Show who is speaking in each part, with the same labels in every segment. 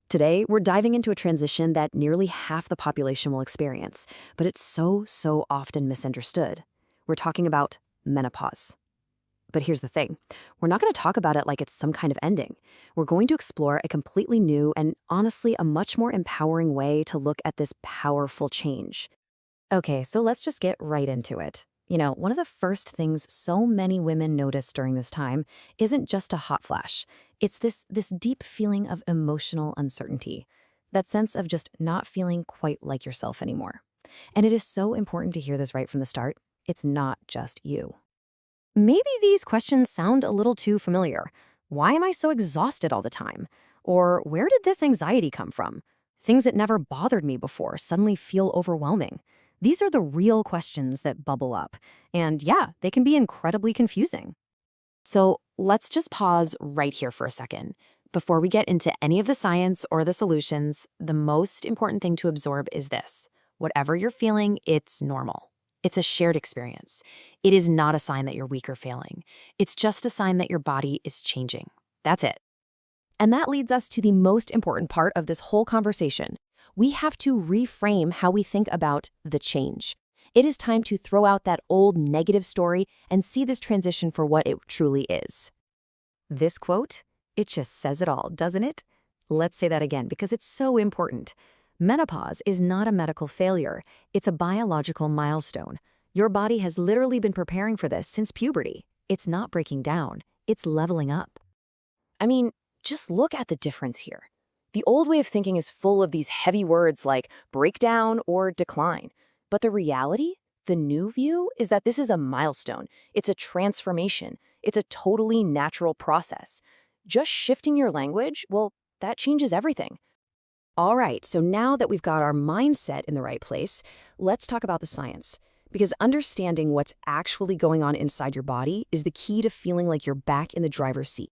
Speaker 1: Today, we're diving into a transition that nearly half the population will experience, but it's so often misunderstood. We're talking about menopause. But here's the thing. We're not going to talk about it like it's some kind of ending. We're going to explore a completely new and honestly a much more empowering way to look at this powerful change. Okay, so let's just get right into it. One of the first things so many women notice during this time isn't just a hot flash. It's this deep feeling of emotional uncertainty, that sense of just not feeling quite like yourself anymore. And it is so important to hear this right from the start. It's not just you. Maybe these questions sound a little too familiar. Why am I so exhausted all the time? Or where did this anxiety come from? Things that never bothered me before suddenly feel overwhelming. These are the real questions that bubble up. And yeah, they can be incredibly confusing. So let's just pause right here for a second. Before we get into any of the science or the solutions, the most important thing to absorb is this. Whatever you're feeling, it's normal. It's a shared experience. It is not a sign that you're weak or failing. It's just a sign that your body is changing. That's it. And that leads us to the most important part of this whole conversation. We have to reframe how we think about the change. It is time to throw out that old negative story and see this transition for what it truly is. This quote, it just says it all, doesn't it? Let's say that again because it's so important. Menopause is not a medical failure. It's a biological milestone. Your body has literally been preparing for this since puberty. It's not breaking down. It's leveling up. I mean, just look at the difference here. The old way of thinking is full of these heavy words like breakdown or decline. But the reality, the new view, is that this is a milestone. It's a transformation. It's a totally natural process. Just shifting your language, well, that changes everything. All right, so now that we've got our mindset in the right place, let's talk about the science. Because understanding what's actually going on inside your body is the key to feeling like you're back in the driver's seat.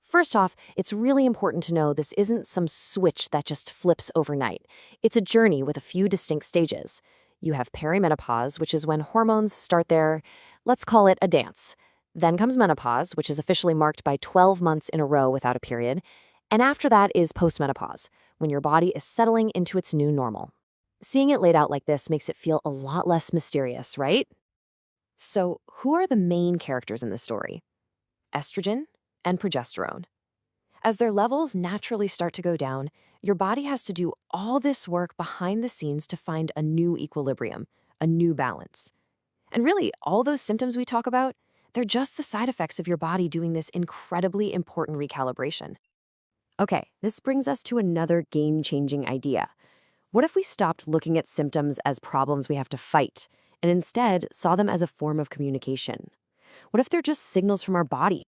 Speaker 1: First off, it's really important to know this isn't some switch that just flips overnight. It's a journey with a few distinct stages. You have perimenopause, which is when hormones start their, let's call it a dance. Then comes menopause, which is officially marked by 12 months in a row without a period. And after that is postmenopause, when your body is settling into its new normal. Seeing it laid out like this makes it feel a lot less mysterious, right? So, who are the main characters in this story? Estrogen and progesterone. As their levels naturally start to go down, your body has to do all this work behind the scenes to find a new equilibrium, a new balance. And really, all those symptoms we talk about, they're just the side effects of your body doing this incredibly important recalibration. Okay, this brings us to another game-changing idea. What if we stopped looking at symptoms as problems we have to fight, and instead saw them as a form of communication? What if they're just signals from our body?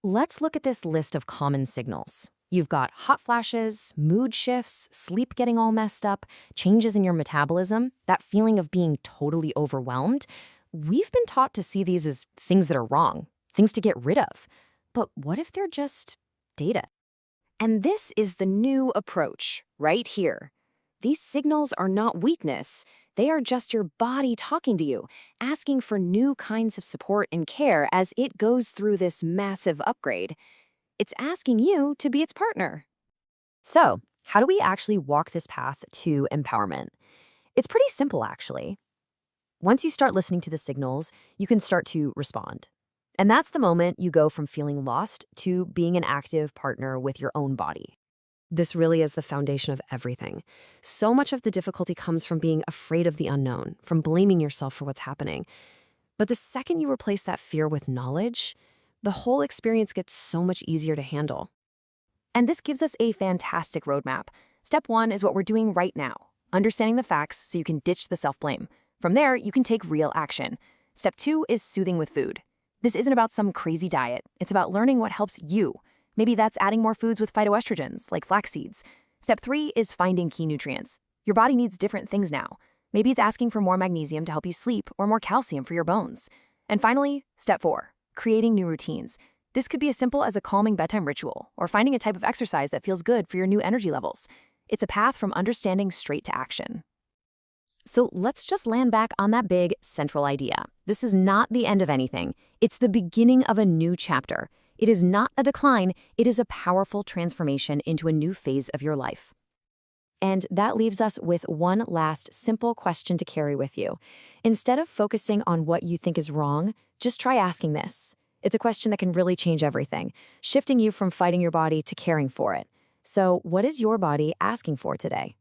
Speaker 1: Let's look at this list of common signals. You've got hot flashes, mood shifts, sleep getting all messed up, changes in your metabolism, that feeling of being totally overwhelmed. We've been taught to see these as things that are wrong, things to get rid of. But what if they're just data? And this is the new approach, right here. These signals are not weakness. They are just your body talking to you, asking for new kinds of support and care as it goes through this massive upgrade. It's asking you to be its partner. So, how do we actually walk this path to empowerment? It's pretty simple, actually. Once you start listening to the signals, you can start to respond. And that's the moment you go from feeling lost to being an active partner with your own body. This really is the foundation of everything. So much of the difficulty comes from being afraid of the unknown, from blaming yourself for what's happening. But the second you replace that fear with knowledge, the whole experience gets so much easier to handle. And this gives us a fantastic roadmap. Step 1 is what we're doing right now, understanding the facts so you can ditch the self-blame. From there, you can take real action. Step 2 is soothing with food. This isn't about some crazy diet. It's about learning what helps you. Maybe that's adding more foods with phytoestrogens, like flax seeds. Step 3 is finding key nutrients. Your body needs different things now. Maybe it's asking for more magnesium to help you sleep or more calcium for your bones. And finally, step 4, creating new routines. This could be as simple as a calming bedtime ritual or finding a type of exercise that feels good for your new energy levels. It's a path from understanding straight to action. So let's just land back on that big central idea. This is not the end of anything. It's the beginning of a new chapter. It is not a decline, it is a powerful transformation into a new phase of your life. And that leaves us with one last simple question to carry with you. Instead of focusing on what you think is wrong, just try asking this. It's a question that can really change everything, shifting you from fighting your body to caring for it. So, what is your body asking for today?